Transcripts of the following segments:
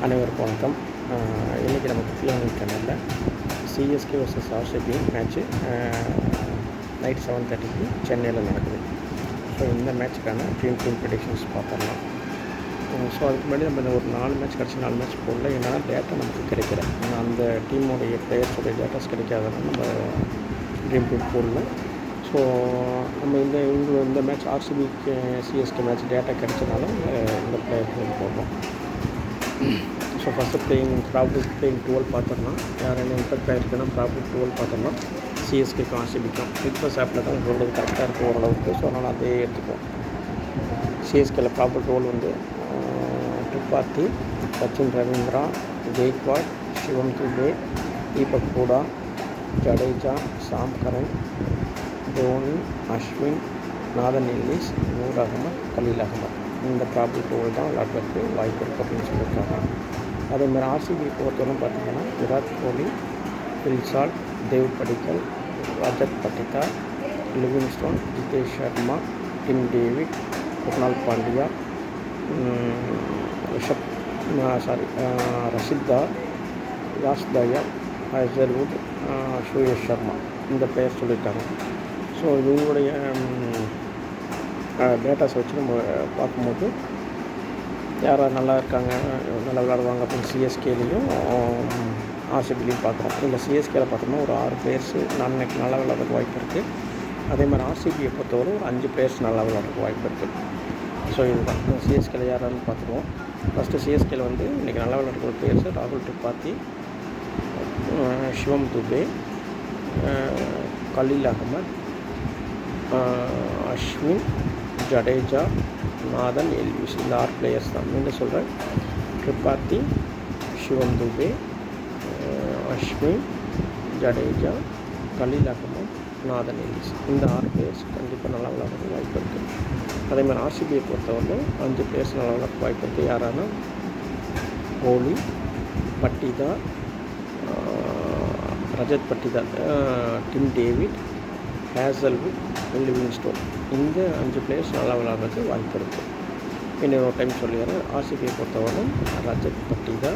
அனைவருக்கும் வணக்கம். இன்றைக்கி நம்ம குட்டியானல் சேனலில் CSK versus RCB match night 7:30க்கு சென்னையில் நடக்குது. ஸோ இந்த மேட்ச்சுக்கான டீம் ப்ரெடிக்ஷன்ஸ் பார்த்துடலாம். ஸோ அதுக்கு முன்னாடி நம்ம ஒரு 4 மேட்ச் கடைசி 4 மேட்ச் போடல. என்னென்னா டேட்டா நமக்கு கிடைக்கல. அந்த டீமோடைய பிளேயர்ஸோடைய டேட்டாஸ் கிடைக்காதனால நம்ம ட்ரீம் டீம் போடல. ஸோ நம்ம இந்த மேட்ச் ஆர்சிபிக்கு சிஎஸ்கே மேட்ச் டேட்டா கிடைச்சனால இந்த பிளேயர்ஸ் போடுறோம். ஸோ ஃபஸ்ட்டு ப்ராபபிள் பிளேயிங் 12 பார்த்துடலாம். யார் என்ன இம்பேக்ட் ஆகிருக்குன்னா ப்ராபபிள் 12 பார்த்துடலாம். சிஎஸ்கேக்கும் ஆர்சிபிக்கும் பிக்பஸ் ஆப்பில் தான் சொல்கிறது கரெக்டாக இருக்கும் ஓரளவுக்கு. ஸோ அதனால் அதே எடுத்துக்குவோம். சிஎஸ்கேல ப்ராபபிள் 12 வந்து திரிபாதி, சச்சின் ரவீந்திரா, கெய்க்வாட், சிவம் துபே, தீபக் ஹூடா, ஜடேஜா, சாம் கரன், தோனி, அஸ்வின், நாதன் எல்லிஸ், நூர் அகமது, கலீல் அகமது. இந்த ப்ராபபிள் 12 தான் விளையாடுறதுக்கு வாய்ப்பு இருக்குது அப்படின்னு சொல்லியிருக்காங்க. அதேமாதிரி ஆர்சிபி பொறுத்தவரை பார்த்திங்கன்னா Virat Kohli, Phil Salt, Dev Padikkal, Rajat Patidar, Livingstone, Jitesh Sharma, Tim David, Krunal Pandya, Rasikh Dar, Yash Dayal, Hazlewood, Suyash Sharma. இந்த பிளேயர் சொல்லியிருக்காங்க. ஸோ இவங்களுடைய டேட்டாஸ் வச்சு நம்ம பார்க்கும்போது யாராவது நல்லா இருக்காங்க, நல்லா விளையாடுவாங்க அப்படின்னு சிஎஸ்கேலேயும் ஆர்சிபிலையும் பார்க்குறோம். இல்லை சிஎஸ்கேல பார்த்தோம்னா ஒரு 6 பிளேயர்ஸு நாளைக்கு நல்லா விளையாடுறதுக்கு வாய்ப்பு இருக்குது. அதே மாதிரி ஆர்சிபியை பொறுத்தவரை ஒரு 5 பிளேயர்ஸ் நல்லா விளையாடுறதுக்கு வாய்ப்பு இருக்குது. ஸோ இதுதான் சிஎஸ்கேல யாரான்னு பார்த்துருவோம். ஃபஸ்ட்டு சிஎஸ்கேல வந்து இன்றைக்கி நல்லா விளையாடுற பிளேயர்ஸு ராகுல் திரிபாதி, சிவம் துபே, கலீல் அகமது, அஸ்வின், ஜடேஜா, நாதன் எல்விஸ். இந்த 6 பிளேயர்ஸ் தான். மீண்டும் சொல்கிறேன், திரிபாதி, சிவம் துபே, அஸ்வின், ஜடேஜா, கலீல் அகமது, நாதன் எல்விஸ். இந்த 6 பிளேயர்ஸ் கண்டிப்பாக நல்லா விளையாடுறதுக்கு வாய்ப்பு இருக்குது. அதேமாதிரி ஆர்சிபியை பொறுத்தவரை 5 பிளேயர்ஸ் நல்லா விளையாடுறதுக்கு வாய்ப்பு இருக்குது. யாரானா Kohli, Patidar, Rajat Patidar, Tim David, Hazlewood, Livingstone. இந்த 5 பிளேயர்ஸ் நல்லா விளையாடுறதுக்கு வாய்ப்பு இருக்குது. இன்னொரு டைம் சொல்லிடுறேன். ஆர்சிபியை பொறுத்தவரை Rajat பட்டிதா,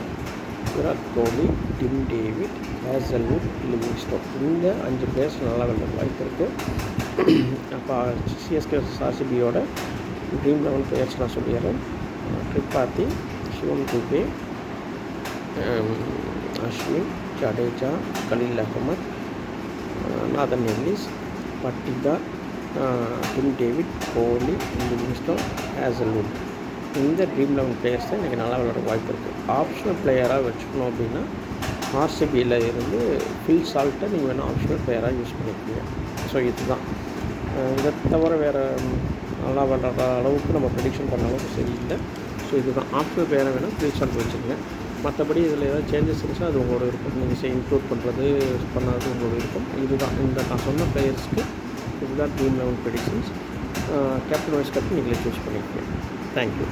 Virat Kohli, dim David, Hazlewood, Livingstone. இந்த 5 பிளேயர்ஸ் நல்லா விளையாட வாய்ப்பு இருக்குது. அப்போ சிஎஸ்கே ஆர்சிபியோட ட்ரீம் 11 பிளேயர்ஸ் நான் சொல்லிடுறேன். Tripathi, Shivam Dube, Ashwin, Jadeja, Khaleel Ahmed, Nathan Ellis, Patidar, Tim David, Kohli, Livingstone, Hazlewood. இந்த ட்ரீம் 11 பிளேயர்ஸ் தான் எனக்கு நல்லா விளையாட வாய்ப்பு இருக்குது. ஆப்ஷனல் பிளேயராக வச்சுக்கணும் அப்படின்னா ஆர்சிபியில் இருந்து ஃபில் சால்ட்டை நீங்கள் வேணால் ஆப்ஷனல் பிளேயராக யூஸ் பண்ணிக்கிறீங்க. ஸோ இதுதான். இதை தவிர வேறு நல்லா விளையாடுற அளவுக்கு நம்ம ப்ரெடிக்ஷன் பண்ண அளவுக்கு சரியில்லை. ஸோ இதுதான் ஆப்ஷனல் பிளேயராக வேணால் ஃபில் சால்ட் வச்சுருங்க. மற்றபடி இதில் ஏதாவது சேஞ்சஸ் இருந்துச்சுன்னா அது உங்களோட இருக்கும். நீங்கள் இன்க்ளூட் பண்ணுறது பண்ணாதது உங்களோட இருக்கும். இதுதான் இந்த நான் சொன்ன பிளேயர்ஸ்க்கு இதுதான் dream 11 predictions. Captain vice captain நீங்களே சூஸ் பண்ணிக்கோங்க. தேங்க்யூ.